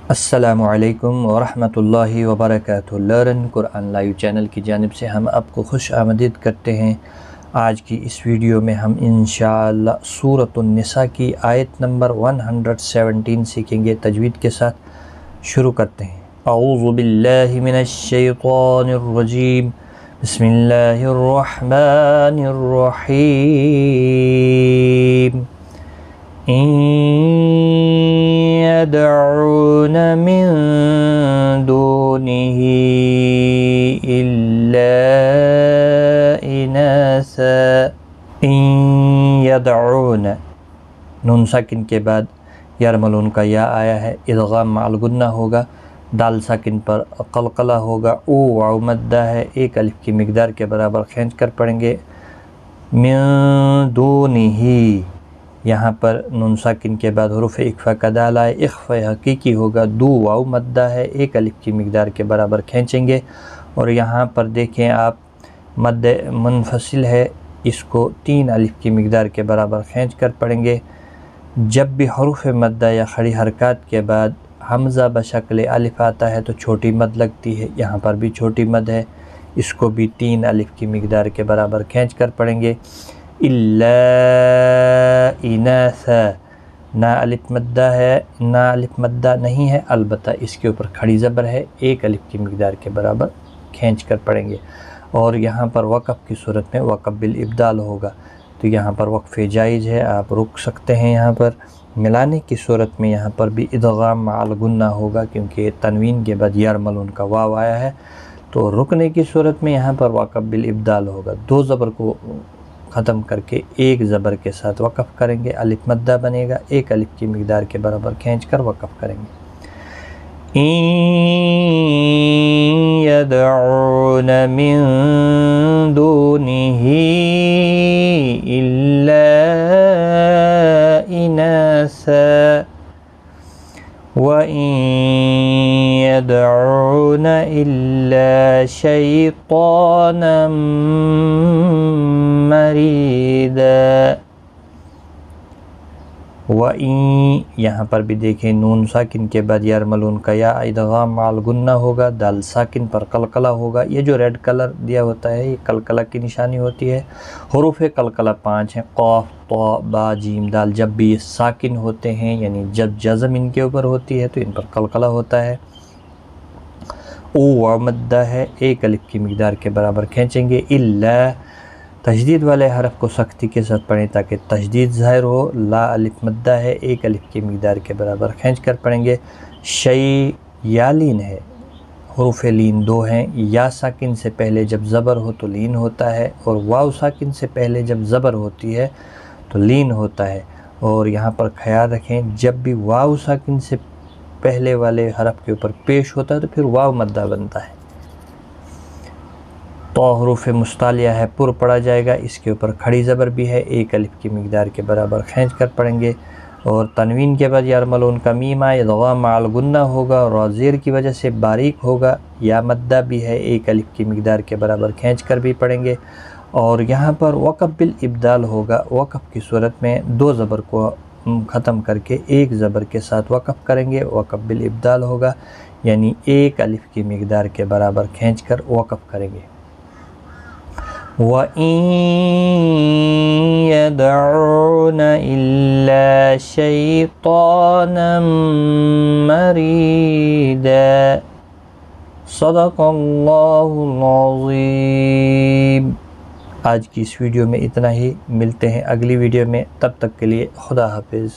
السلام علیکم ورحمۃ اللہ وبرکاتہ۔ لرن قرآن لائیو چینل کی جانب سے ہم آپ کو خوش آمدید کرتے ہیں۔ آج کی اس ویڈیو میں ہم انشاءاللہ سورۃ النساء کی آیت نمبر 117 سیکھیں گے۔ تجوید کے ساتھ شروع کرتے ہیں۔ اعوذ باللہ من الشیطان الرجیم، بسم اللہ الرحمن الرحیم۔ إن يدعون من دونه إلا إناثا۔ إن يدعون، نون ساکن کے بعد یرملون کا یا آیا ہے، ادغام مع الغنہ ہوگا، دال ساکن پر قلقلہ ہوگا، او واو مدہ ہے، ایک الف کی مقدار کے برابر کھینچ کر پڑھیں گے۔ من دونہ، یہاں پر نون ساکن کے بعد حروف اخفا کا دال آئے، اخفا حقیقی ہوگا، دو واو مدہ ہے، ایک الف کی مقدار کے برابر کھینچیں گے، اور یہاں پر دیکھیں آپ مد منفصل ہے، اس کو 3 الف کی مقدار کے برابر کھینچ کر پڑھیں گے۔ جب بھی حروف مدہ یا کھڑی حرکات کے بعد حمزہ بشکل الف آتا ہے تو چھوٹی مد لگتی ہے، یہاں پر بھی چھوٹی مد ہے، اس کو بھی 3 الف کی مقدار کے برابر کھینچ کر پڑھیں گے۔ إلا إناثا، نا الف مدہ ہے، نا الف مدہ نہیں ہے، البتہ اس کے اوپر کھڑی زبر ہے، ایک الف کی مقدار کے برابر کھینچ کر پڑھیں گے۔ اور یہاں پر وقف کی صورت میں وقف بالابدال ہوگا، تو یہاں پر وقف جائز ہے، آپ رک سکتے ہیں۔ یہاں پر ملانے کی صورت میں یہاں پر بھی ادغام مع الغنہ ہوگا، کیونکہ تنوین کے بعد یرملون کا واو آیا ہے، تو رکنے کی صورت میں یہاں پر وقف بالابدال ہوگا، 2 زبر کو ختم کر کے ایک زبر کے ساتھ وقف کریں گے، الف مدہ بنے گا، ایک الف کی مقدار کے برابر کھینچ کر وقف کریں گے۔ إن يدعون من دونه إلا إناثا وإن يدعون إلا شيطانا مریدا۔ وَإِن، یہاں پر بھی دیکھیں نون ساکن کے بعد یرملون کا یا ادغام مع الغنہ ہوگا، دال ساکن پر قلقلہ ہوگا۔ یہ جو ریڈ کلر دیا ہوتا ہے یہ قلقلہ کی نشانی ہوتی ہے۔ حروف قلقلہ 5 ہیں، قاف، طا، با، جیم، دال۔ جب بھی یہ ساکن ہوتے ہیں، یعنی جب جزم ان کے اوپر ہوتی ہے تو ان پر قلقلہ ہوتا ہے۔ او واو مدہ ہے، ایک الف کی مقدار کے برابر کھینچیں گے۔ الا، تشدید والے حرف کو سختی کے ساتھ پڑھیں تاکہ تشدید ظاہر ہو۔ لا الف مدہ ہے، ایک الف کی مقدار کے برابر کھینچ کر پڑھیں گے۔ شی، یا لین ہے، حروف لین 2 ہیں، یا ساکن سے پہلے جب زبر ہو تو لین ہوتا ہے، اور واو ساکن سے پہلے جب زبر ہوتی ہے تو لین ہوتا ہے۔ اور یہاں پر خیال رکھیں، جب بھی واو ساکن سے پہلے والے حرف کے اوپر پیش ہوتا ہے تو پھر واو مدہ بنتا ہے۔ تو حروف مستعلیہ ہے، پر پڑھا جائے گا، اس کے اوپر کھڑی زبر بھی ہے، ایک الف کی مقدار کے برابر کھینچ کر پڑھیں گے۔ اور تنوین کے بعد یرملون کا میم ادغام مع الغنہ ہوگا، اور زیر کی وجہ سے باریک ہوگا، یا مدہ بھی ہے، ایک الف کی مقدار کے برابر کھینچ کر بھی پڑھیں گے۔ اور یہاں پر وقف بالابدال ہوگا، وقف کی صورت میں 2 زبر کو ختم کر کے ایک زبر کے ساتھ وقف کریں گے، وقف بالابدال ہوگا، یعنی ایک الف کی مقدار کے برابر کھینچ کر وقف کریں گے۔ وَإِن يَدْعُونَ إِلَّا شَيْطَانًا مَرِيدًا۔ صدق اللہ العظیم۔ آج کی اس ویڈیو میں اتنا ہی، ملتے ہیں اگلی ویڈیو میں، تب تک کے لیے خدا حافظ۔